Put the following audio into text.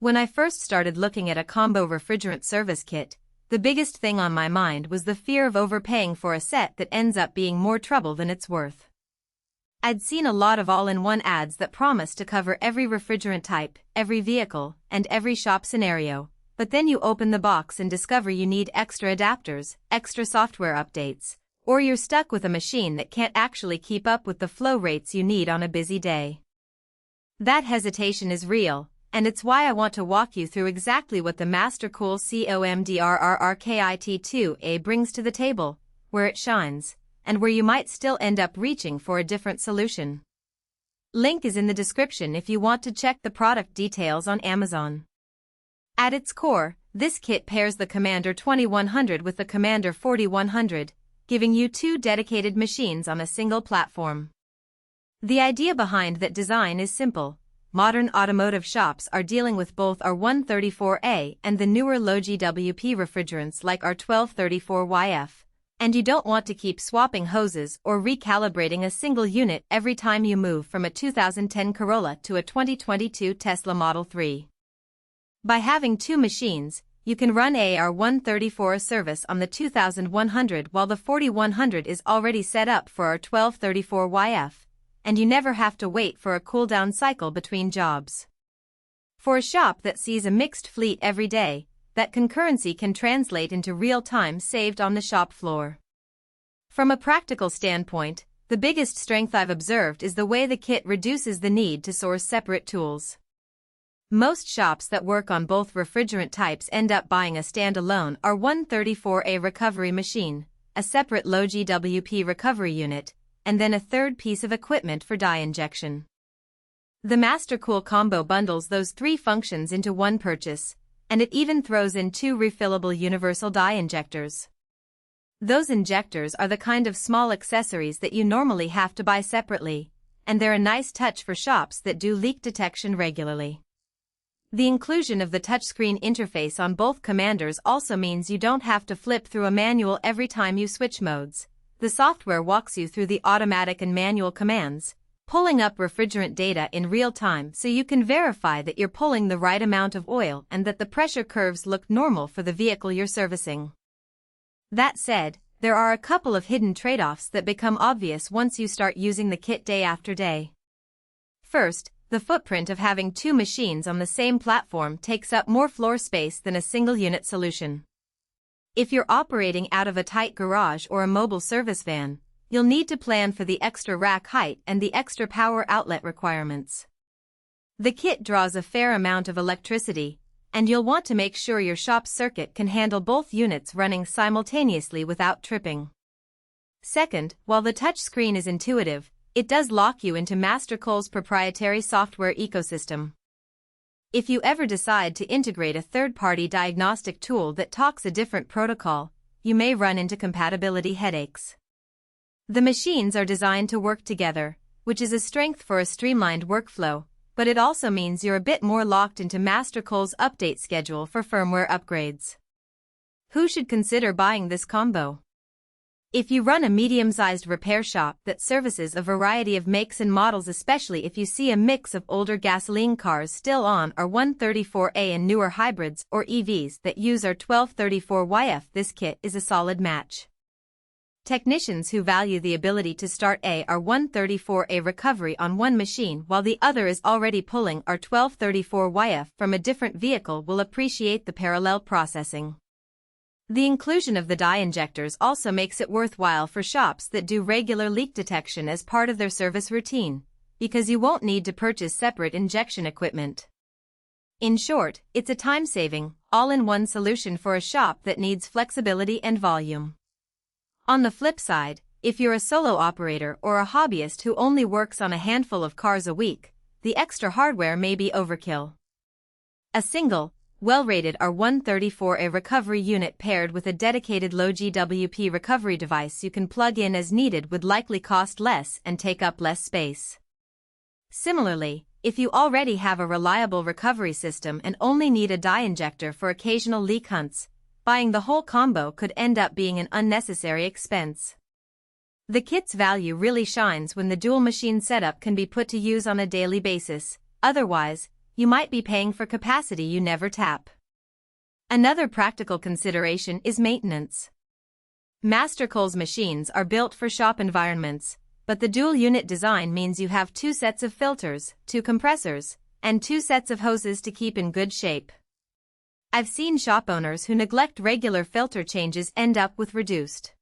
When I first started looking at a combo refrigerant service kit, the biggest thing on my mind was the fear of overpaying for a set that ends up being more trouble than it's worth. I'd seen a lot of all-in-one ads that promised to cover every refrigerant type, every vehicle, and every shop scenario, but then you open the box and discover you need extra adapters, extra software updates, or you're stuck with a machine that can't actually keep up with the flow rates you need on a busy day. That hesitation is real, and it's why I want to walk you through exactly what the Mastercool COMD RRR KIT2A brings to the table, where it shines, and where you might still end up reaching for a different solution. Link is in the description if you want to check the product details on Amazon. At its core, this kit pairs the Commander 2100 with the Commander 4100, giving you two dedicated machines on a single platform. The idea behind that design is simple. Modern automotive shops are dealing with both R134A and the newer low GWP refrigerants like R1234YF, and you don't want to keep swapping hoses or recalibrating a single unit every time you move from a 2010 Corolla to a 2022 Tesla Model 3. By having two machines, you can run a R134A service on the 2100 while the 4100 is already set up for R1234YF, and you never have to wait for a cool-down cycle between jobs. For a shop that sees a mixed fleet every day, that concurrency can translate into real time saved on the shop floor. From a practical standpoint, the biggest strength I've observed is the way the kit reduces the need to source separate tools. Most shops that work on both refrigerant types end up buying a standalone R134A recovery machine, a separate low GWP recovery unit, and then a third piece of equipment for dye injection. The Mastercool combo bundles those three functions into one purchase, and it even throws in two refillable universal dye injectors. Those injectors are the kind of small accessories that you normally have to buy separately, and they're a nice touch for shops that do leak detection regularly. The inclusion of the touchscreen interface on both Commanders also means you don't have to flip through a manual every time you switch modes. The software walks you through the automatic and manual commands, pulling up refrigerant data in real time so you can verify that you're pulling the right amount of oil and that the pressure curves look normal for the vehicle you're servicing. That said, there are a couple of hidden trade-offs that become obvious once you start using the kit day after day. First, the footprint of having two machines on the same platform takes up more floor space than a single-unit solution. If you're operating out of a tight garage or a mobile service van, you'll need to plan for the extra rack height and the extra power outlet requirements. The kit draws a fair amount of electricity, and you'll want to make sure your shop's circuit can handle both units running simultaneously without tripping. Second, while the touchscreen is intuitive, it does lock you into Mastercool's proprietary software ecosystem. If you ever decide to integrate a third-party diagnostic tool that talks a different protocol, you may run into compatibility headaches. The machines are designed to work together, which is a strength for a streamlined workflow, but it also means you're a bit more locked into Mastercool's update schedule for firmware upgrades. Who should consider buying this combo? If you run a medium-sized repair shop that services a variety of makes and models, especially if you see a mix of older gasoline cars still on R134A and newer hybrids or EVs that use R1234YF, this kit is a solid match. Technicians who value the ability to start a R134A recovery on one machine while the other is already pulling R1234YF from a different vehicle will appreciate the parallel processing. The inclusion of the dye injectors also makes it worthwhile for shops that do regular leak detection as part of their service routine, because you won't need to purchase separate injection equipment. In short, it's a time-saving, all-in-one solution for a shop that needs flexibility and volume. On the flip side, if you're a solo operator or a hobbyist who only works on a handful of cars a week, the extra hardware may be overkill. A single, well-rated R134A recovery unit paired with a dedicated low GWP recovery device you can plug in as needed would likely cost less and take up less space. Similarly, if you already have a reliable recovery system and only need a dye injector for occasional leak hunts, buying the whole combo could end up being an unnecessary expense. The kit's value really shines when the dual machine setup can be put to use on a daily basis. Otherwise, you might be paying for capacity you never tap. Another practical consideration is maintenance. Mastercool's machines are built for shop environments, but the dual-unit design means you have 2 sets of filters, 2 compressors, and 2 sets of hoses to keep in good shape. I've seen shop owners who neglect regular filter changes end up with reduced